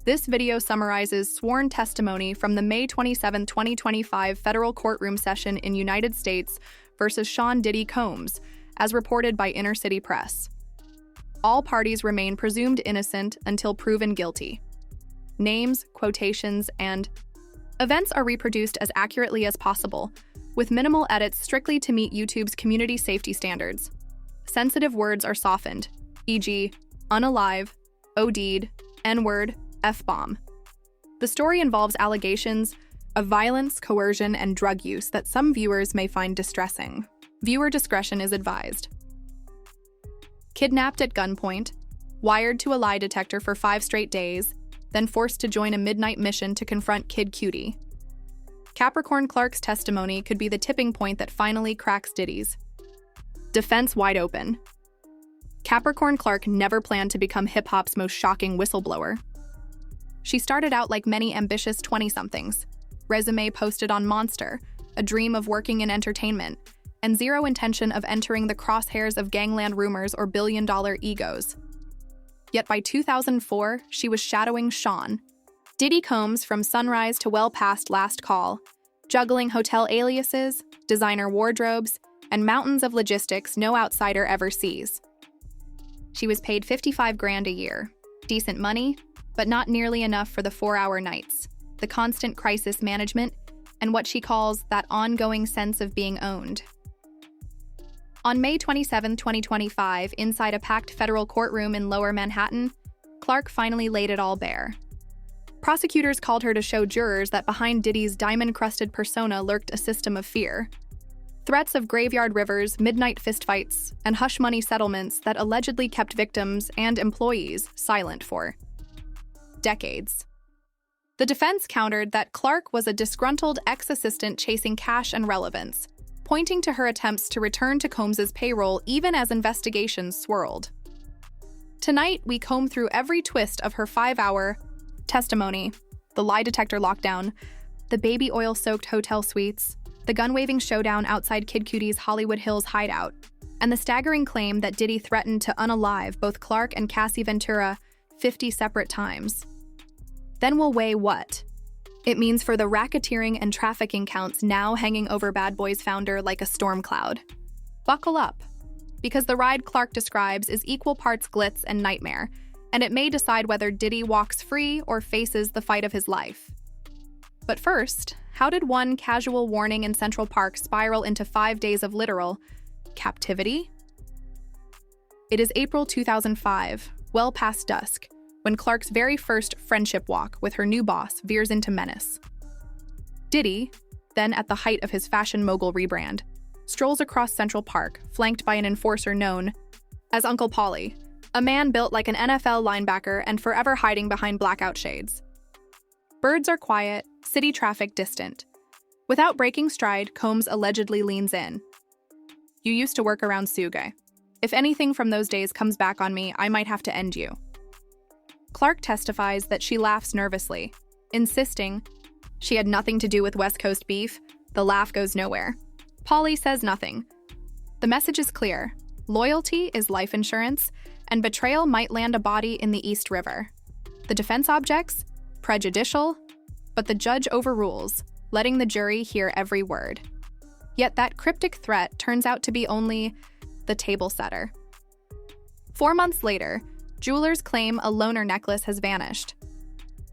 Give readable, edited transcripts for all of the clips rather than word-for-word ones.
This video summarizes sworn testimony from the May 27, 2025 federal courtroom session in United States versus Sean Diddy Combs, as reported by Inner City Press. All parties remain presumed innocent until proven guilty. Names, quotations, and events are reproduced as accurately as possible, with minimal edits strictly to meet YouTube's community safety standards. Sensitive words are softened, e.g., unalive, OD'd, N-word, F-bomb. The story involves allegations of violence, coercion, and drug use that some viewers may find distressing. Viewer discretion is advised. Kidnapped at gunpoint, wired to a lie detector for 5 straight days, then forced to join a midnight mission to confront Kid Cutie. Capricorn Clark's testimony could be the tipping point that finally cracks Diddy's. Defense wide open. Capricorn Clark never planned to become hip-hop's most shocking whistleblower. She started out like many ambitious 20-somethings. Resume posted on Monster, a dream of working in entertainment, and zero intention of entering the crosshairs of gangland rumors or billion-dollar egos. Yet by 2004, she was shadowing Sean Diddy Combs from sunrise to well past last call, juggling hotel aliases, designer wardrobes, and mountains of logistics no outsider ever sees. She was paid $55,000 a year. Decent money, but not nearly enough for the 4-hour nights, the constant crisis management, and what she calls that ongoing sense of being owned. On May 27, 2025, inside a packed federal courtroom in Lower Manhattan, Clark finally laid it all bare. Prosecutors called her to show jurors that behind Diddy's diamond-crusted persona lurked a system of fear. Threats of graveyard rivers, midnight fistfights, and hush-money settlements that allegedly kept victims and employees silent for decades. The defense countered that Clark was a disgruntled ex-assistant chasing cash and relevance, pointing to her attempts to return to Combs's payroll even as investigations swirled. Tonight, we comb through every twist of her 5-hour testimony, the lie detector lockdown, the baby oil-soaked hotel suites, the gun-waving showdown outside Kid Cutie's Hollywood Hills hideout, and the staggering claim that Diddy threatened to unalive both Clark and Cassie Ventura 50 separate times. Then we'll weigh what it means for the racketeering and trafficking counts now hanging over Bad Boys founder like a storm cloud. Buckle up, because the ride Clark describes is equal parts glitz and nightmare, and it may decide whether Diddy walks free or faces the fight of his life. But first, how did one casual warning in Central Park spiral into 5 days of literal captivity? It is April 2005, well past dusk, when Clark's very first friendship walk with her new boss veers into menace. Diddy, then at the height of his fashion mogul rebrand, strolls across Central Park, flanked by an enforcer known as Uncle Paulie, a man built like an NFL linebacker and forever hiding behind blackout shades. Birds are quiet, city traffic distant. Without breaking stride, Combs allegedly leans in. "You used to work around Suge. If anything from those days comes back on me, I might have to end you." Clark testifies that she laughs nervously, insisting she had nothing to do with West Coast beef. The laugh goes nowhere. Paulie says nothing. The message is clear. Loyalty is life insurance, and betrayal might land a body in the East River. The defense objects? Prejudicial, but the judge overrules, letting the jury hear every word. Yet that cryptic threat turns out to be only the table setter. 4 months later, jewelers claim a loaner necklace has vanished.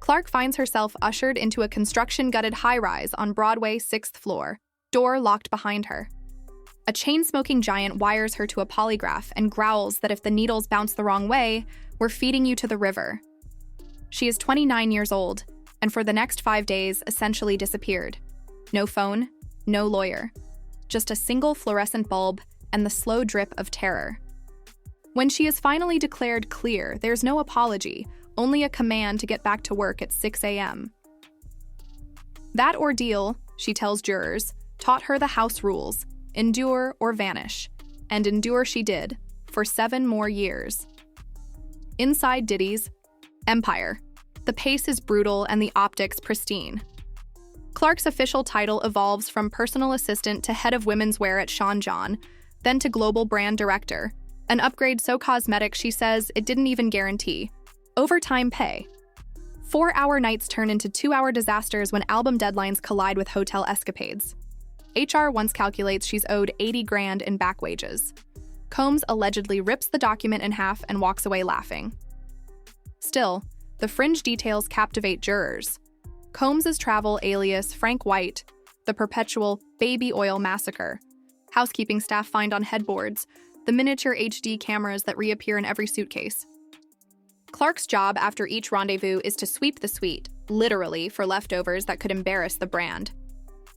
Clark finds herself ushered into a construction-gutted high-rise on Broadway's 6th floor, door locked behind her. A chain-smoking giant wires her to a polygraph and growls that if the needles bounce the wrong way, we're feeding you to the river. She is 29 years old, and for the next 5 days essentially disappeared. No phone, no lawyer, just a single fluorescent bulb and the slow drip of terror. When she is finally declared clear, there's no apology, only a command to get back to work at 6 a.m. That ordeal, she tells jurors, taught her the house rules: endure or vanish. And endure she did, for 7 more years. Inside Diddy's empire, the pace is brutal and the optics pristine. Clark's official title evolves from personal assistant to head of women's wear at Sean John, then to global brand director, an upgrade so cosmetic she says it didn't even guarantee overtime pay. 4-hour nights turn into 2-hour disasters when album deadlines collide with hotel escapades. HR once calculates she's owed $80,000 in back wages. Combs allegedly rips the document in half and walks away laughing. Still, the fringe details captivate jurors. Combs' travel alias Frank White, the perpetual baby oil massacre, housekeeping staff find on headboards, the miniature HD cameras that reappear in every suitcase. Clark's job after each rendezvous is to sweep the suite, literally, for leftovers that could embarrass the brand.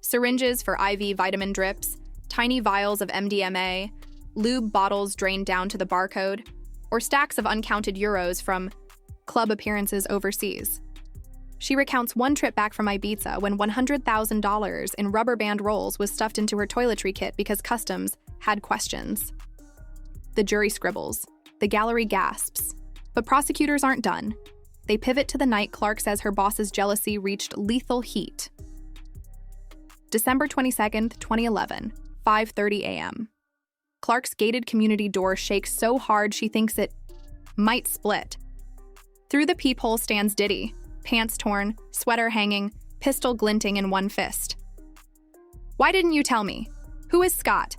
Syringes for IV vitamin drips, tiny vials of MDMA, lube bottles drained down to the barcode, or stacks of uncounted euros from club appearances overseas. She recounts one trip back from Ibiza when $100,000 in rubber band rolls was stuffed into her toiletry kit because customs had questions. The jury scribbles. The gallery gasps. But prosecutors aren't done. They pivot to the night Clark says her boss's jealousy reached lethal heat. December 22nd, 2011, 5:30 a.m. Clark's gated community door shakes so hard she thinks it might split. Through the peephole stands Diddy, pants torn, sweater hanging, pistol glinting in one fist. "Why didn't you tell me? Who is Scott?"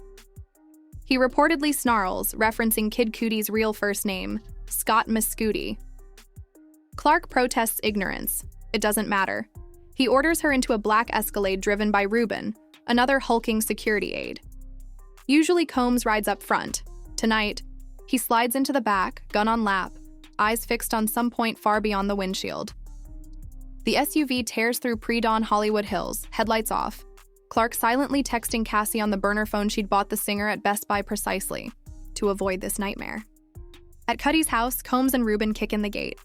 He reportedly snarls, referencing Kid Cudi's real first name, Scott Mescudi. Clark protests ignorance. It doesn't matter. He orders her into a black Escalade driven by Ruben, another hulking security aide. Usually Combs rides up front. Tonight, he slides into the back, gun on lap, eyes fixed on some point far beyond the windshield. The SUV tears through pre-dawn Hollywood Hills, headlights off. Clark silently texting Cassie on the burner phone she'd bought the singer at Best Buy precisely to avoid this nightmare. At Cudi's house, Combs and Ruben kick in the gate.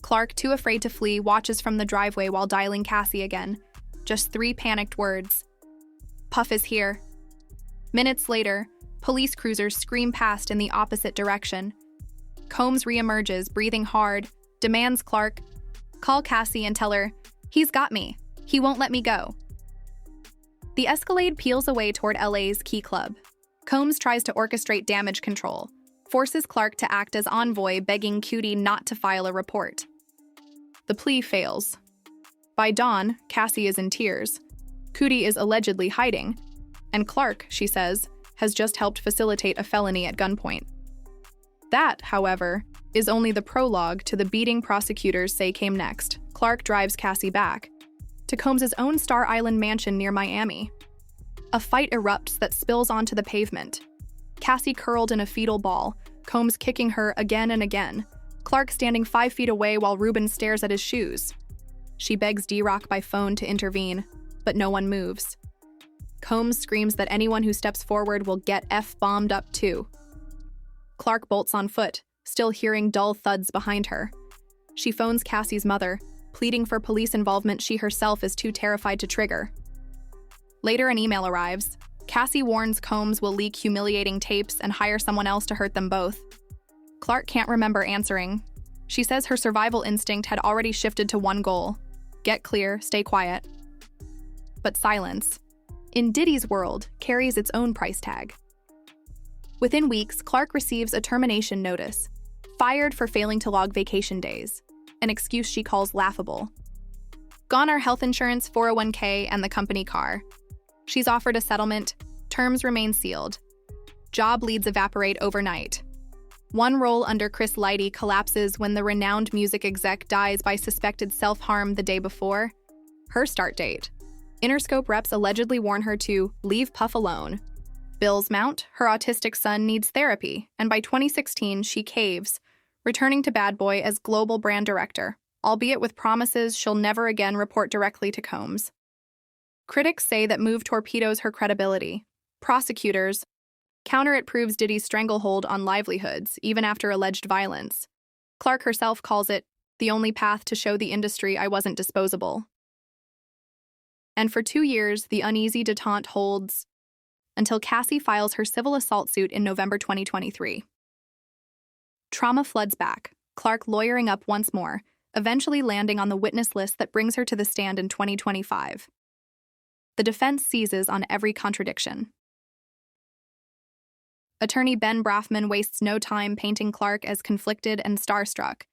Clark, too afraid to flee, watches from the driveway while dialing Cassie again. Just 3 panicked words. "Puff is here." Minutes later, police cruisers scream past in the opposite direction. Combs reemerges, breathing hard, demands Clark, "Call Cassie and tell her, he's got me. He won't let me go." The Escalade peels away toward LA's Key Club. Combs tries to orchestrate damage control, forces Clark to act as envoy, begging Cudi not to file a report. The plea fails. By dawn, Cassie is in tears. Cudi is allegedly hiding, and Clark, she says, has just helped facilitate a felony at gunpoint. That, however, is only the prologue to the beating prosecutors say came next. Clark drives Cassie back to Combs' own Star Island mansion near Miami. A fight erupts that spills onto the pavement. Cassie curled in a fetal ball, Combs kicking her again and again, Clark standing 5 feet away while Ruben stares at his shoes. She begs D-Rock by phone to intervene, but no one moves. Combs screams that anyone who steps forward will get F-bombed up too. Clark bolts on foot, still hearing dull thuds behind her. She phones Cassie's mother, pleading for police involvement she herself is too terrified to trigger. Later, an email arrives. Cassie warns Combs will leak humiliating tapes and hire someone else to hurt them both. Clark can't remember answering. She says her survival instinct had already shifted to one goal: get clear, stay quiet. But silence, in Diddy's world, carries its own price tag. Within weeks, Clark receives a termination notice, fired for failing to log vacation days, an excuse she calls laughable. Gone are health insurance, 401k, and the company car. She's offered a settlement, terms remain sealed. Job leads evaporate overnight. One role under Chris Lighty collapses when the renowned music exec dies by suspected self-harm the day before her start date. Interscope reps allegedly warn her to leave Puff alone. Bills mount, her autistic son needs therapy, and by 2016 she caves, returning to Bad Boy as global brand director, albeit with promises she'll never again report directly to Combs. Critics say that move torpedoes her credibility. Prosecutors counter it proves Diddy's stranglehold on livelihoods, even after alleged violence. Clark herself calls it the only path to show the industry I wasn't disposable. And for 2 years, the uneasy detente holds until Cassie files her civil assault suit in November 2023. Trauma floods back, Clark lawyering up once more, eventually landing on the witness list that brings her to the stand in 2025. The defense seizes on every contradiction. Attorney Ben Brafman wastes no time painting Clark as conflicted and starstruck.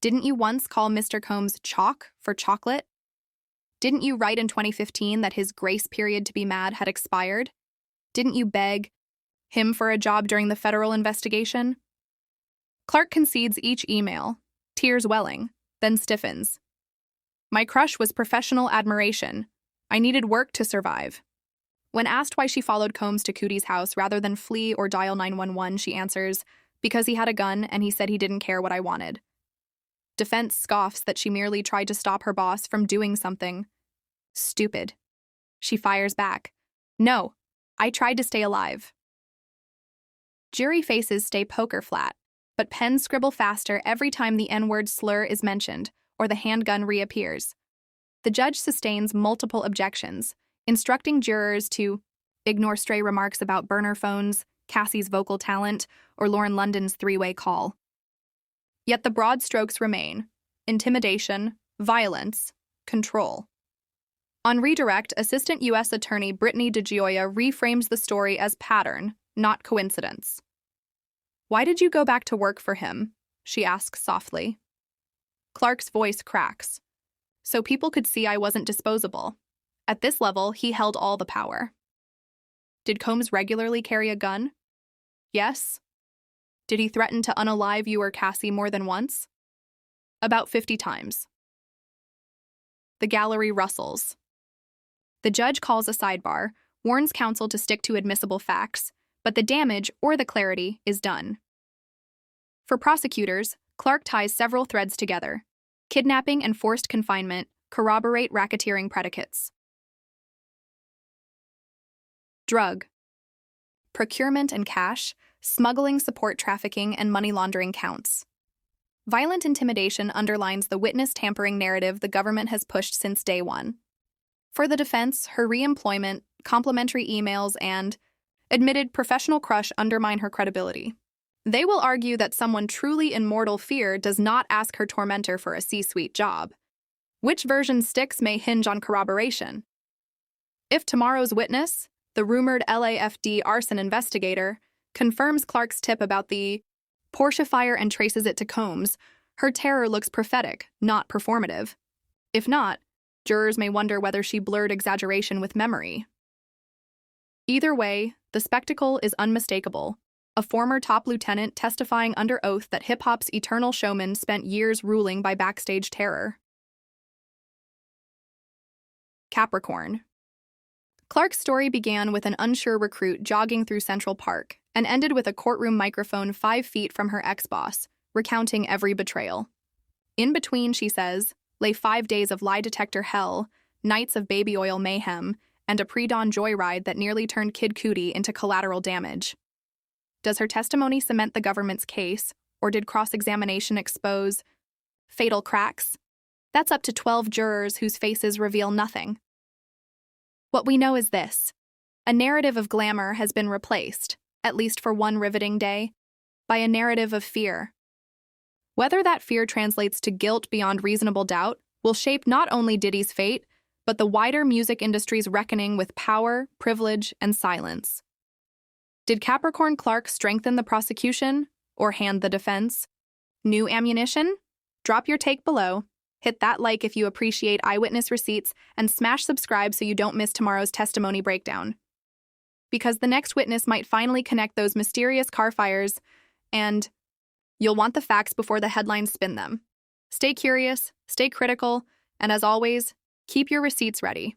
Didn't you once call Mr. Combs chalk for chocolate? Didn't you write in 2015 that his grace period to be mad had expired? Didn't you beg him for a job during the federal investigation? Clark concedes each email, tears welling, then stiffens. My crush was professional admiration. I needed work to survive. When asked why she followed Combs to Cootie's house rather than flee or dial 911, she answers, because he had a gun and he said he didn't care what I wanted. Defense scoffs that she merely tried to stop her boss from doing something stupid. She fires back. No, I tried to stay alive. Jury faces stay poker flat, but pens scribble faster every time the N-word slur is mentioned or the handgun reappears. The judge sustains multiple objections, instructing jurors to ignore stray remarks about burner phones, Cassie's vocal talent, or Lauren London's three-way call. Yet the broad strokes remain: intimidation, violence, control. On redirect, Assistant U.S. Attorney Brittany DeGioia reframes the story as pattern, not coincidence. Why did you go back to work for him? She asks softly. Clark's voice cracks. So people could see I wasn't disposable. At this level, he held all the power. Did Combs regularly carry a gun? Yes. Did he threaten to unalive you or Cassie more than once? About 50 times. The gallery rustles. The judge calls a sidebar, warns counsel to stick to admissible facts, but the damage or the clarity is done. For prosecutors, Clark ties several threads together. Kidnapping and forced confinement corroborate racketeering predicates. Drug. Procurement and cash, smuggling, support trafficking, and money laundering counts. Violent intimidation underlines the witness tampering narrative the government has pushed since day one. For the defense, her re-employment, complimentary emails, and admitted professional crush undermine her credibility. They will argue that someone truly in mortal fear does not ask her tormentor for a C-suite job. Which version sticks may hinge on corroboration. If tomorrow's witness, the rumored LAFD arson investigator, confirms Clark's tip about the Porsche fire and traces it to Combs, her terror looks prophetic, not performative. If not, jurors may wonder whether she blurred exaggeration with memory. Either way, the spectacle is unmistakable. A former top lieutenant testifying under oath that hip-hop's eternal showman spent years ruling by backstage terror. Capricorn. Clark's story began with an unsure recruit jogging through Central Park and ended with a courtroom microphone 5 feet from her ex-boss, recounting every betrayal. In between, she says, lay 5 days of lie detector hell, nights of baby oil mayhem, and a pre-dawn joyride that nearly turned Kid Cudi into collateral damage. Does her testimony cement the government's case, or did cross-examination expose fatal cracks? That's up to 12 jurors whose faces reveal nothing. What we know is this: a narrative of glamour has been replaced, at least for one riveting day, by a narrative of fear. Whether that fear translates to guilt beyond reasonable doubt will shape not only Diddy's fate, but the wider music industry's reckoning with power, privilege, and silence. Did Capricorn Clark strengthen the prosecution or hand the defense? New ammunition? Drop your take below. Hit that like if you appreciate eyewitness receipts, and smash subscribe so you don't miss tomorrow's testimony breakdown. Because the next witness might finally connect those mysterious car fires, and you'll want the facts before the headlines spin them. Stay curious, stay critical, and as always, keep your receipts ready.